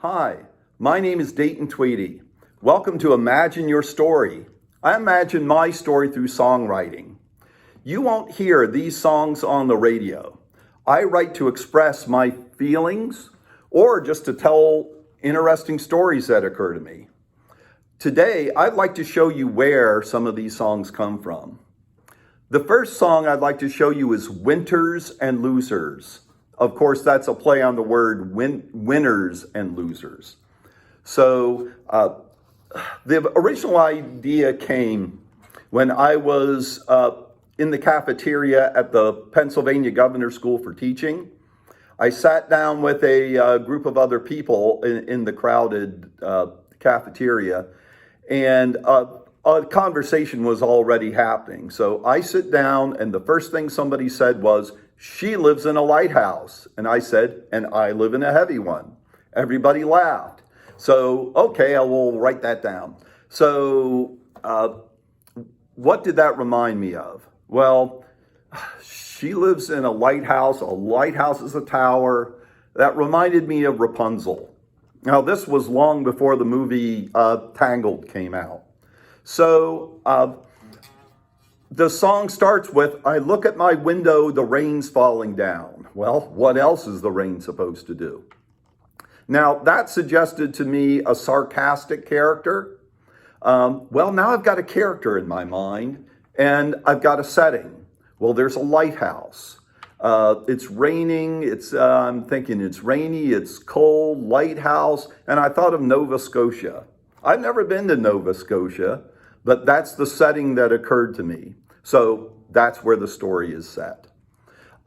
Hi, my name is Dayton Tweedy. Welcome to Imagine Your Story. I imagine my story through songwriting. You won't hear these songs on the radio. I write to express my feelings or just to tell interesting stories that occur to me. Today, I'd like to show you where some of these songs come from. The first song I'd like to show you is Winners and Losers. Of course, that's a play on the word winners and losers. So the original idea came when I was in the cafeteria at the Pennsylvania Governor's School for Teaching. I sat down with a group of other people in the crowded cafeteria, and a conversation was already happening. So I sit down, and the first thing somebody said was, "She lives in a lighthouse." And I said, "And I live in a heavy one." Everybody laughed. So, okay, I will write that down. So, what did that remind me of? Well, she lives in a lighthouse. A lighthouse is a tower. That reminded me of Rapunzel. Now, this was long before the movie Tangled came out. So, the song starts with, "I look at my window, the rain's falling down." Well, what else is the rain supposed to do? Now, that suggested to me a sarcastic character. Well, now I've got a character in my mind, and I've got a setting. Well, there's a lighthouse. It's raining. I'm thinking it's rainy, it's cold, lighthouse, and I thought of Nova Scotia. I've never been to Nova Scotia, but that's the setting that occurred to me. So that's where the story is set.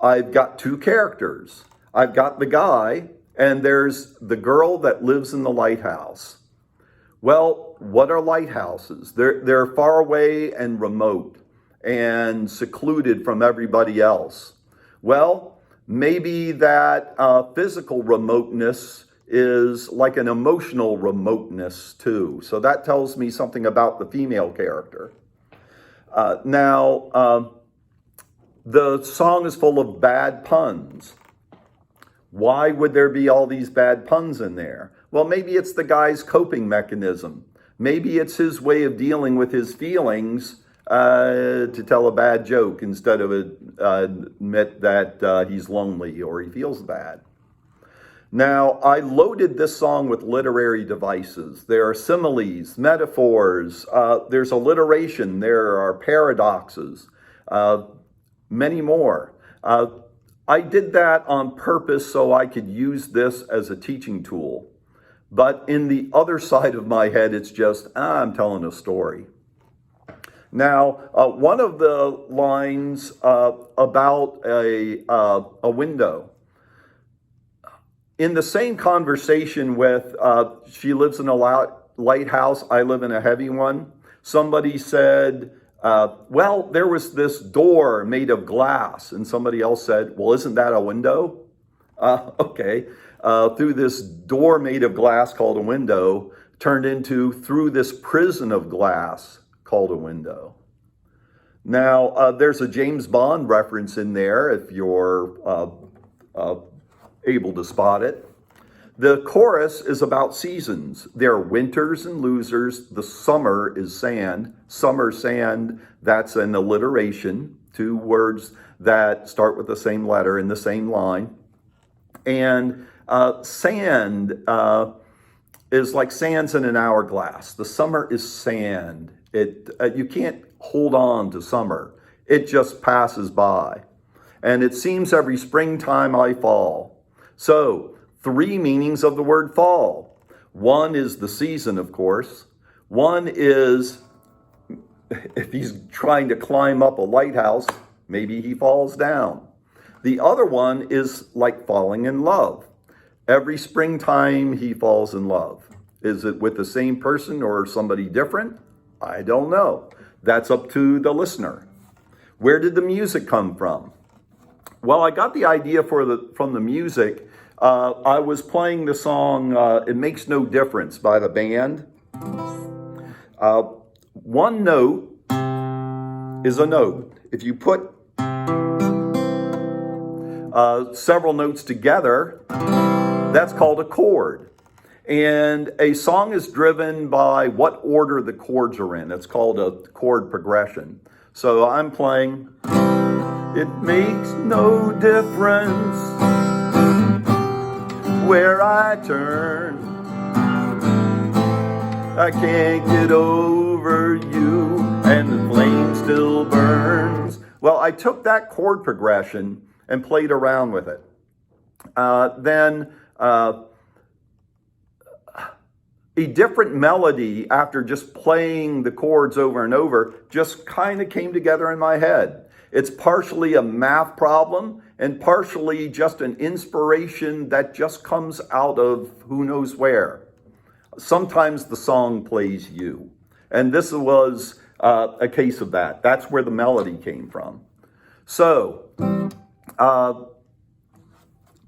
I've got two characters. I've got the guy, and there's the girl that lives in the lighthouse. Well, what are lighthouses? They're far away and remote and secluded from everybody else. Well, maybe that physical remoteness is like an emotional remoteness too. So that tells me something about the female character. Now, the song is full of bad puns. Why would there be all these bad puns in there? Well, maybe it's the guy's coping mechanism. Maybe it's his way of dealing with his feelings to tell a bad joke instead of admit that he's lonely or he feels bad. Now, I loaded this song with literary devices. There are similes, metaphors, there's alliteration, there are paradoxes, many more. I did that on purpose so I could use this as a teaching tool. But in the other side of my head, it's just, I'm telling a story. Now, one of the lines about a window, in the same conversation with she lives in a lighthouse, I live in a heavy one, somebody said, well, there was this door made of glass. And somebody else said, well, isn't that a window? Okay. Through this door made of glass called a window turned into through this prison of glass called a window. Now, there's a James Bond reference in there if you're able to spot it. The chorus is about seasons. There are winters and losers. The summer is sand. Summer, sand, that's an alliteration. Two words that start with the same letter in the same line. And sand is like sands in an hourglass. The summer is sand. You can't hold on to summer. It just passes by. And it seems every springtime I fall. So, three meanings of the word fall. One is the season, of course. One is if he's trying to climb up a lighthouse, maybe he falls down. The other one is like falling in love. Every springtime he falls in love. Is it with the same person or somebody different? I don't know. That's up to the listener. Where did the music come from? Well, I got the idea from the music. I was playing the song It Makes No Difference by the band. One note is a note. If you put several notes together, that's called a chord. And a song is driven by what order the chords are in. It's called a chord progression. So I'm playing, it makes no difference where I turn, I can't get over you, and the flame still burns. Well, I took that chord progression and played around with it. Then a different melody, after just playing the chords over and over, just kind of came together in my head. It's partially a math problem and partially just an inspiration that just comes out of who knows where. Sometimes the song plays you. And this was a case of that. That's where the melody came from. So,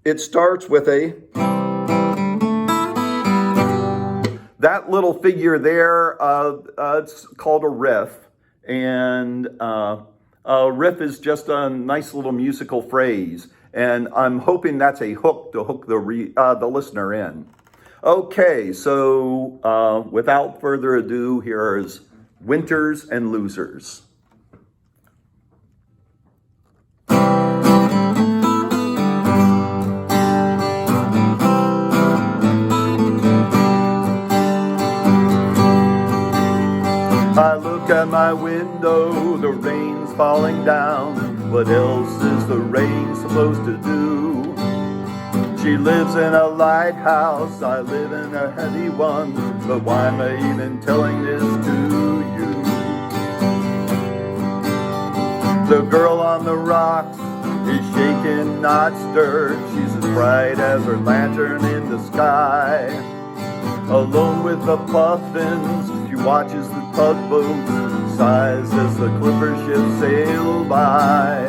it starts with that little figure there, it's called a riff. And a riff is just a nice little musical phrase. And I'm hoping that's a hook to hook the listener in. Okay, so without further ado, here is Winners and Losers. I look at my window, the rain's falling down. What else is the rain supposed to do? She lives in a lighthouse, I live in a heavy one. But why am I even telling this to you? The girl on the rocks is shaken, not stirred. She's as bright as her lantern in the sky. Alone with the puffins, she watches the tugboats, sighs as the clipper ships sail by.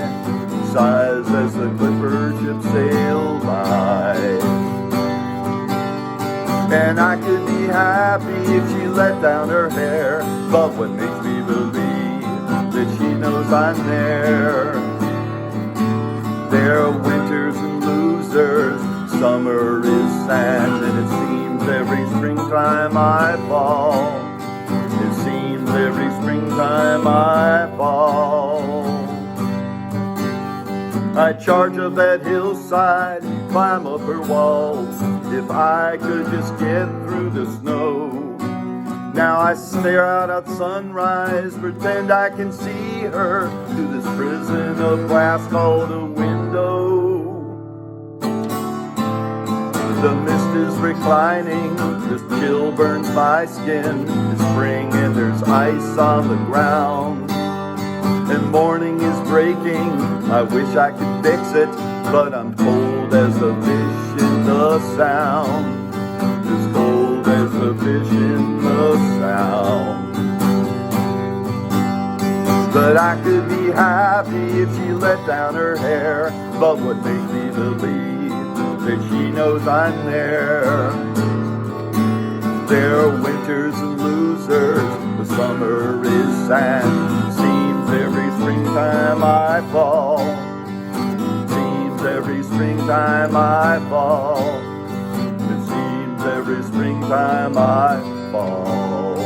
Sighs as the clipper ships sail by. And I could be happy if she let down her hair, but what makes me believe that she knows I'm there? There are winners and losers, summer is sand, and it seems every springtime I fall. It seems every springtime I fall. I charge up that hillside, climb up her walls. If I could just get through the snow. Now I stare out at sunrise, pretend I can see her through this prison of glass called a window. The mist is reclining, this chill burns my skin. It's spring and there's ice on the ground. And morning is breaking, I wish I could fix it, but I'm cold as a fish in the sound. As cold as a fish in the sound. But I could be happy if she let down her hair, but what makes me believe that she knows I'm there? There are winners and losers, the summer is sand. Seems every springtime I fall. Seems every springtime I fall. It seems every springtime I fall.